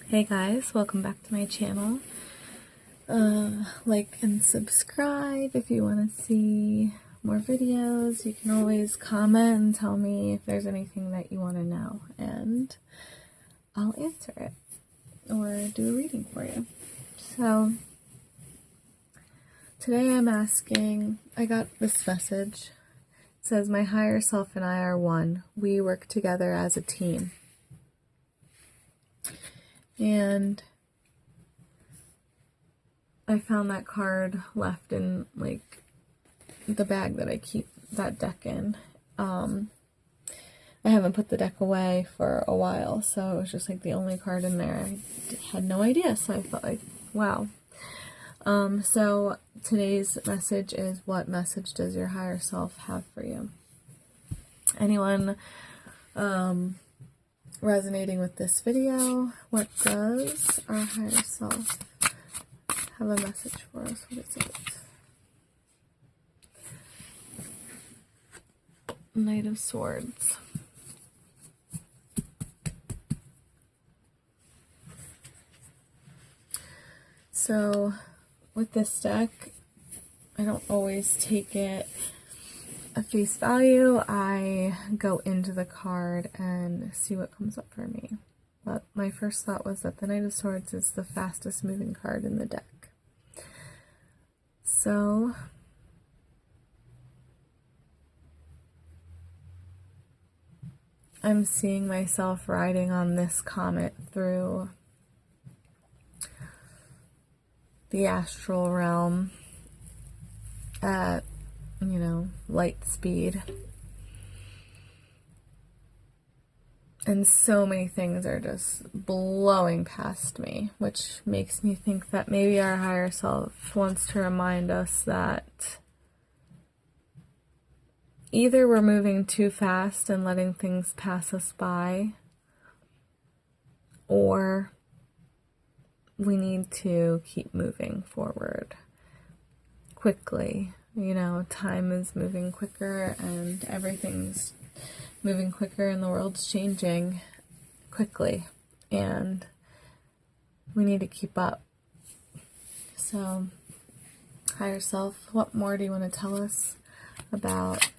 Hey guys, welcome back to my channel. Like and subscribe if you want to see more videos. You can always comment and tell me if there's anything that you want to know, and I'll answer it or do a reading for you. So today I'm asking, I got this message. It says, my higher self and I are one. We work together as a team. And I found that card left in like the bag that I keep that deck in. I haven't put the deck away for a while, so it was just like the only card in there. I had no idea, so I felt like, wow. So today's message is, what message does your higher self have for you? Anyone resonating with this video, what does our higher self have a message for us? What is it? Knight of Swords. So with this deck, I don't always take it at face value. I go into the card and see what comes up for me. But my first thought was that the Knight of Swords is the fastest moving card in the deck. So I'm seeing myself riding on this comet through the astral realm at, light speed. And so many things are just blowing past me, which makes me think that maybe our higher self wants to remind us that either we're moving too fast and letting things pass us by, or we need to keep moving forward quickly. Time is moving quicker and everything's moving quicker and the world's changing quickly, and we need to keep up. So, higher self, what more do you want to tell us about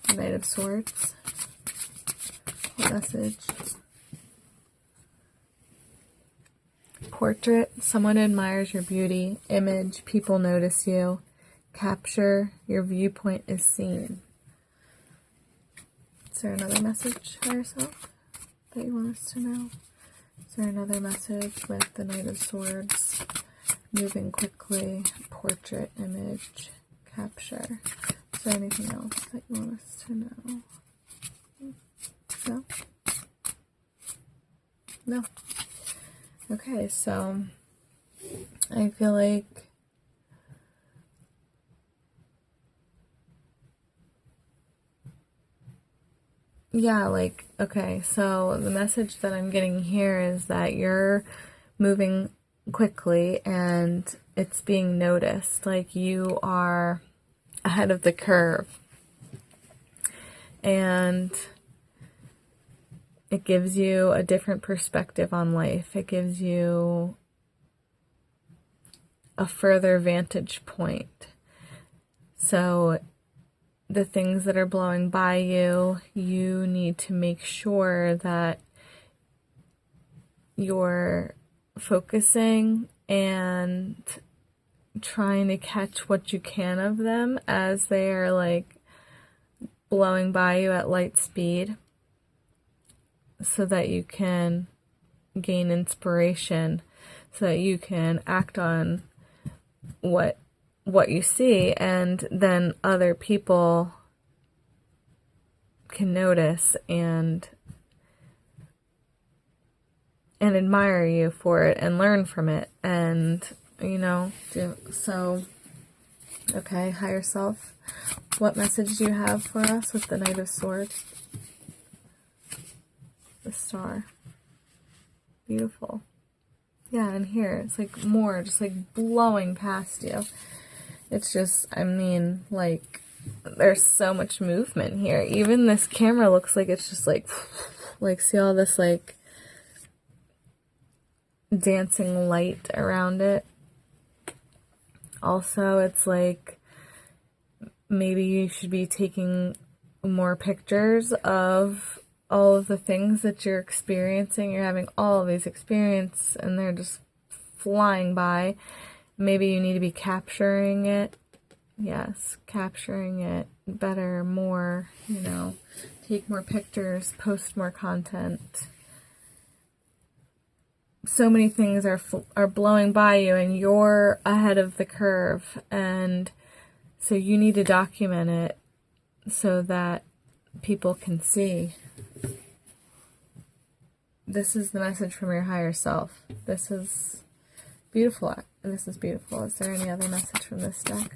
the Knight of Swords? What message? Portrait, someone admires your beauty. Image, people notice you. Capture, your viewpoint is seen. Is there another message for yourself that you want us to know? Is there another message with the Knight of Swords? Moving quickly, portrait, image, capture. Is there anything else that you want us to know? No? No. Okay, so I feel like okay, so the message that I'm getting here is that you're moving quickly and it's being noticed, like you are ahead of the curve, and it gives you a different perspective on life. It gives you a further vantage point. So the things that are blowing by you, you need to make sure that you're focusing and trying to catch what you can of them as they are like blowing by you at light speed, so that you can gain inspiration, so that you can act on what you see, and then other people can notice and admire you for it and learn from it, and so okay, higher self, what message do you have for us with the Knight of Swords? The Star. Beautiful. Yeah, and here it's like more just like blowing past you. It's just, like there's so much movement here. Even this camera looks like it's just like see all this like dancing light around it. Also, it's like maybe you should be taking more pictures of all of the things that you're experiencing. You're having all of these experiences and they're just flying by. Maybe you need to be capturing it. Yes, capturing it better, more, take more pictures, post more content. So many things are blowing by you and you're ahead of the curve, and so you need to document it so that people can see. This is the message from your higher self. This is beautiful. This is beautiful. Is there any other message from this deck?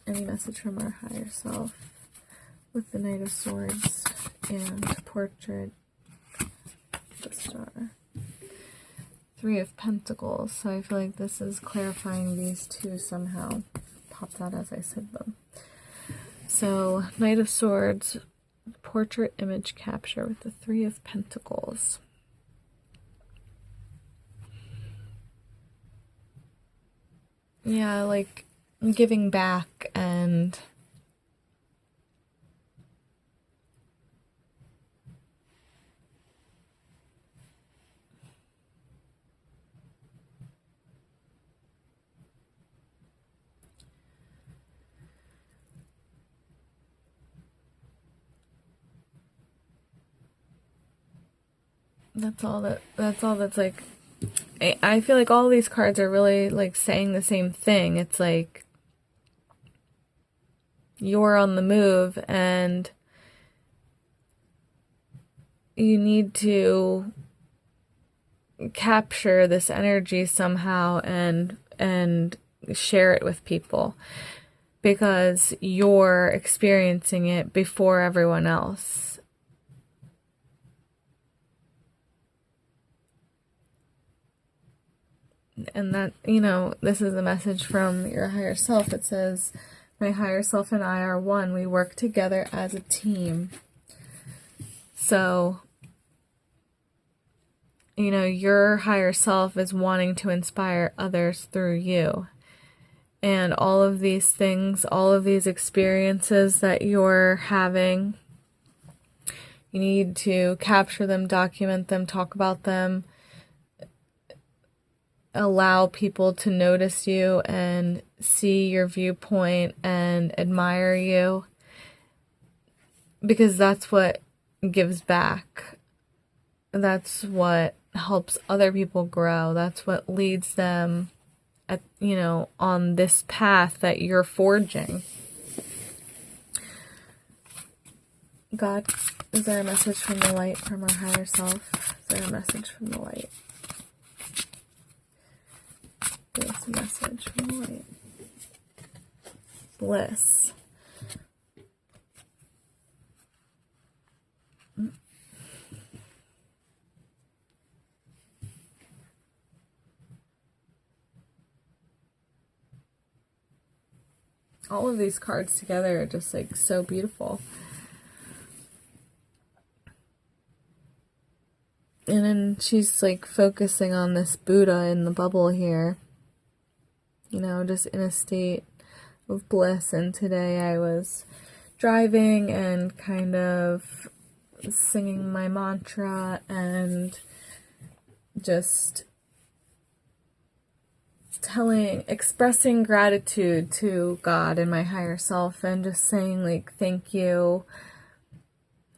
Any message from our higher self with the Knight of Swords and Portrait, the Star. Three of Pentacles. So I feel like this is clarifying these two somehow. Popped out as I said them. So Knight of Swords, Portrait Image Capture with the Three of Pentacles. Yeah, like giving back and that's all that's like, I feel like all these cards are really like saying the same thing. It's like you're on the move and you need to capture this energy somehow and share it with people because you're experiencing it before everyone else. And that, this is a message from your higher self. It says, my higher self and I are one. We work together as a team. So, your higher self is wanting to inspire others through you. And all of these things, all of these experiences that you're having, you need to capture them, document them, talk about them, allow people to notice you and see your viewpoint and admire you, because that's what gives back. That's what helps other people grow. That's what leads them on this path that you're forging. God, is there a message from the light from our higher self? Is there a message from the light? Give us a message from the light. Bliss. All of these cards together are just like so beautiful. And then she's like focusing on this Buddha in the bubble here. Just in a state of bliss. And today I was driving and kind of singing my mantra and just expressing gratitude to God and my higher self, and just saying like, thank you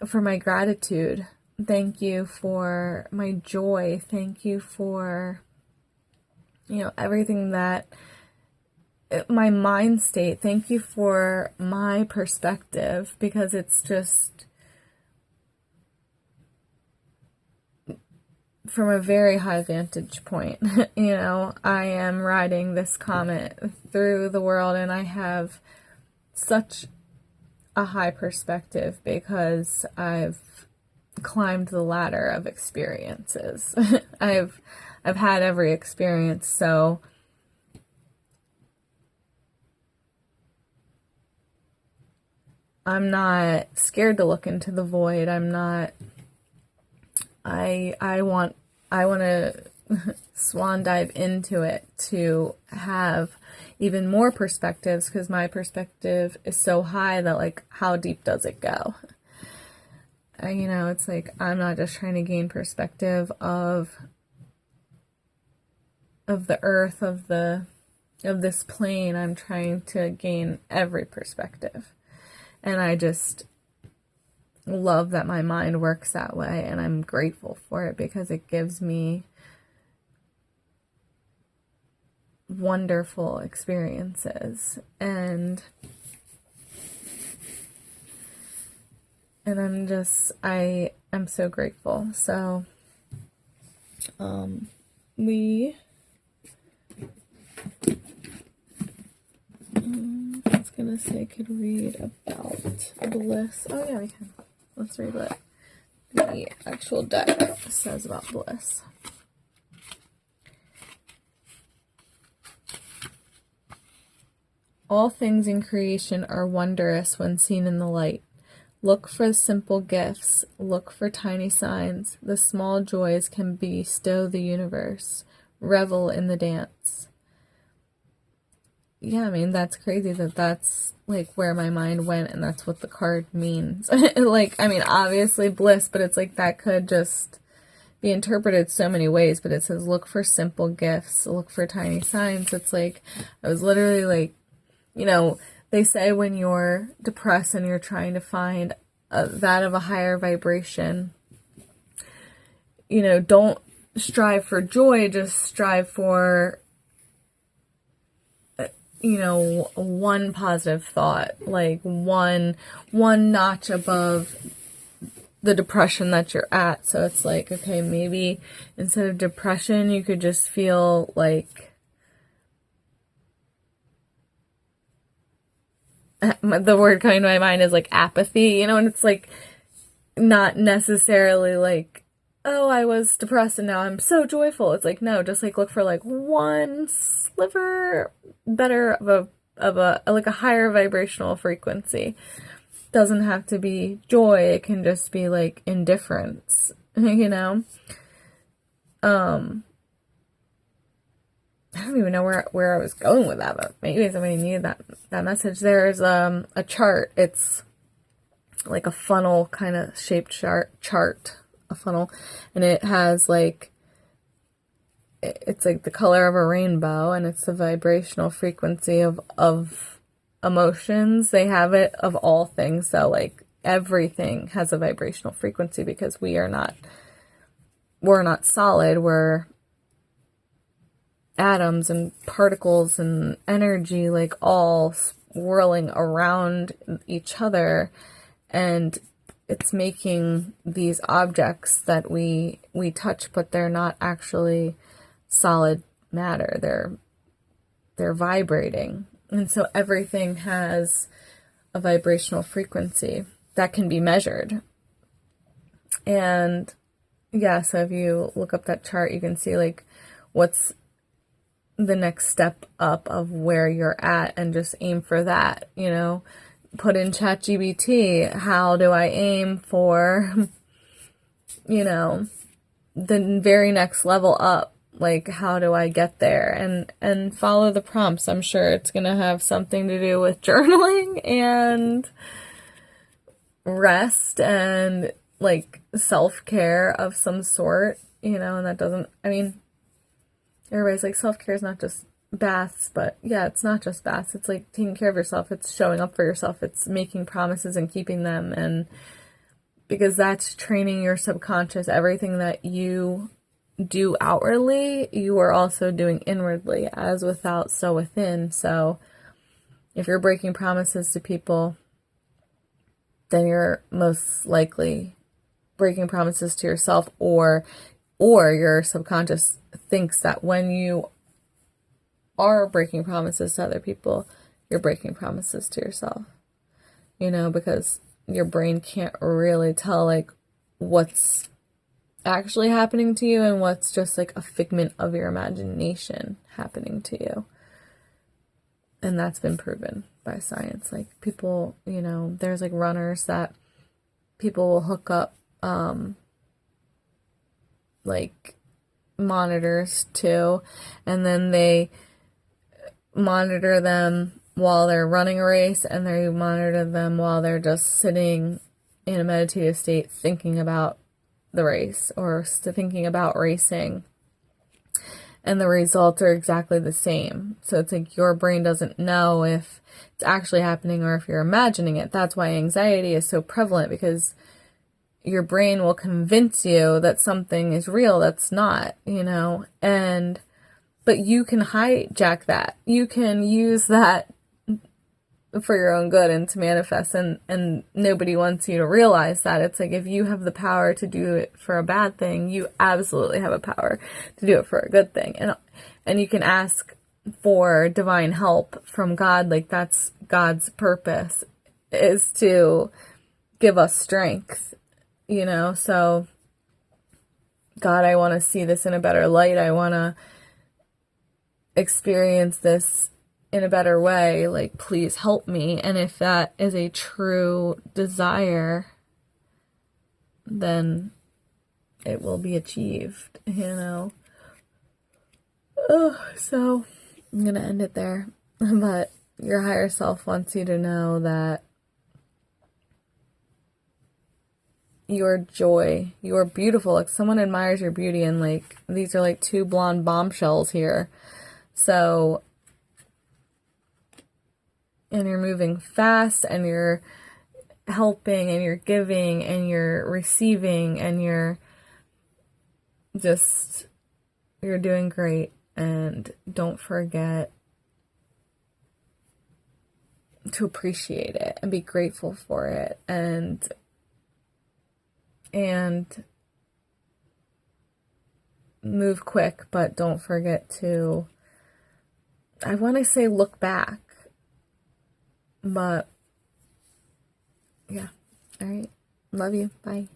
for my gratitude. Thank you for my joy. Thank you for, everything that my mind state. Thank you for my perspective, because it's just from a very high vantage point. I am riding this comet through the world and I have such a high perspective because I've climbed the ladder of experiences. I've had every experience, so I'm not scared to look into the void. I'm not, I want to swan dive into it to have even more perspectives, because my perspective is so high that, like, how deep does it go? You know, it's like, I'm not just trying to gain perspective of the earth, of this plane. I'm trying to gain every perspective. And I just love that my mind works that way, and I'm grateful for it, because it gives me wonderful experiences, and I'm so grateful. So I was gonna say I could read about bliss. Oh yeah, we can. Let's read what the actual deck says about bliss. All things in creation are wondrous when seen in the light. Look for simple gifts, look for tiny signs. The small joys can bestow the universe. Revel in the dance. Yeah, I mean, that's crazy that's like where my mind went, and that's what the card means. Like, I mean, obviously bliss, but it's like that could just be interpreted so many ways. But it says, look for simple gifts, look for tiny signs. It's like, I was literally like, you know, they say when you're depressed and you're trying to find that of a higher vibration, you know, don't strive for joy, just strive for, you know, one positive thought, like one notch above the depression that you're at. So it's like, okay, maybe instead of depression, you could just feel like, the word coming to my mind is like apathy, you know, and it's like not necessarily like, oh, I was depressed and now I'm so joyful. It's like, no, just like look for like one sliver better of a like a higher vibrational frequency. Doesn't have to be joy, it can just be like indifference, you know. I don't even know where I was going with that, but maybe somebody needed that message. There's a chart. It's like a funnel kind of shaped chart, a funnel, and it has like, it's like the color of a rainbow, and it's the vibrational frequency of emotions. They have it of all things. So like everything has a vibrational frequency, because we're not solid. We're atoms and particles and energy, like all swirling around each other, and it's making these objects that we touch, but they're not actually solid matter. They're vibrating. And so everything has a vibrational frequency that can be measured. And yeah, so if you look up that chart, you can see like what's the next step up of where you're at, and just aim for that, you know. Put in ChatGPT, how do I aim for, you know, the very next level up? Like, how do I get there? And follow the prompts. I'm sure it's going to have something to do with journaling and rest and like self-care of some sort, you know. And that doesn't, I mean, everybody's like, self-care is not just baths, but yeah, it's not just baths. It's like taking care of yourself. It's showing up for yourself. It's making promises and keeping them. And because that's training your subconscious. Everything that you do outwardly, you are also doing inwardly. As without, so within. So if you're breaking promises to people, then you're most likely breaking promises to yourself, or your subconscious thinks that when you are breaking promises to other people, you're breaking promises to yourself, you know, because your brain can't really tell like what's actually happening to you and what's just like a figment of your imagination happening to you. And that's been proven by science. Like people, you know, there's like runners that people will hook up like monitors too, and then they monitor them while they're running a race, and they monitor them while they're just sitting in a meditative state thinking about the race or thinking about racing. And the results are exactly the same. So it's like your brain doesn't know if it's actually happening or if you're imagining it. That's why anxiety is so prevalent, because your brain will convince you that something is real that's not, but you can hijack that. You can use that for your own good and to manifest, and nobody wants you to realize that. It's like, if you have the power to do it for a bad thing, you absolutely have a power to do it for a good thing. And you can ask for divine help from God. Like, that's God's purpose, is to give us strength, so God, I want to see this in a better light. I want to experience this in a better way. Like, please help me. And if that is a true desire, then it will be achieved, So I'm going to end it there. But your higher self wants you to know that your joy, you're beautiful. Like, someone admires your beauty, and like, these are like two blonde bombshells here. So, and you're moving fast, and you're helping, and you're giving, and you're receiving, and you're doing great. And don't forget to appreciate it and be grateful for it, and move quick, but don't forget to, I want to say, look back. But yeah. All right. Love you. Bye.